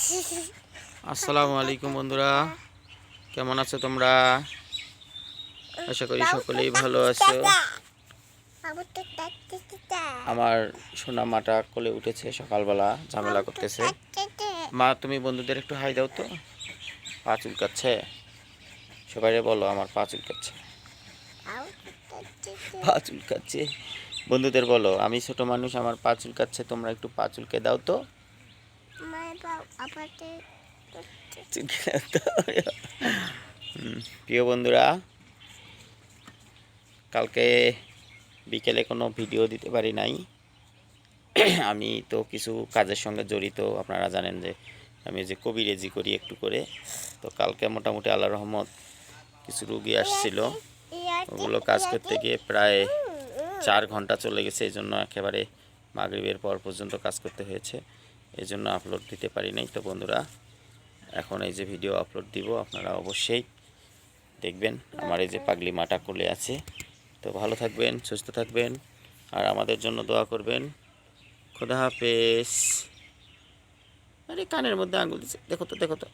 আসসালামু আলাইকুম বন্ধুরা, কেমন আছো তোমরা? আশা করি সকলেই ভালো আছো। আমার সোনা মাটা কোলে উঠেছে, সকালবেলা ঝামেলা করতেছে। মা, তুমি বন্ধুদের একটু হাই দাও তো। পা চুলকাচ্ছে, সবাই বলো আমার পা চুলকাচ্ছে। পা চুলকাচ্ছে, বন্ধুদের বলো আমি ছোট মানুষ, আমার পা চুলকাচ্ছে, তোমরা একটু পা চুলকে দাও তো। প্রিয় বন্ধুরা, কালকে বিকেলে কোনো ভিডিও দিতে পারি নাই। আমি তো কিছু কাজের সঙ্গে জড়িত, আপনারা জানেন যে আমি যে কবিরেজি করি একটু করে। তো কালকে মোটামুটি আল্লাহর রহমত কিছু রুগী আসছিল, ওগুলো কাজ করতে গিয়ে প্রায় 4 ঘন্টা চলে গেছে। এই জন্য একেবারে মাগরিবের পর পর্যন্ত কাজ করতে হয়েছে, এই জন্য আপলোড দিতে পারি নাই। তো বন্ধুরা, এখন এই যে ভিডিও আপলোড দিব, আপনারা অবশ্যই দেখবেন। আমার এই যে পাগলি মাটা কোলে আছে। তো ভালো থাকবেন, সুস্থ থাকবেন, আর আমাদের জন্য দোয়া করবেন। খোদা হাফেজ। আরে কানের মধ্যে আঙুল দিচ্ছে, দেখো তো দেখো তো।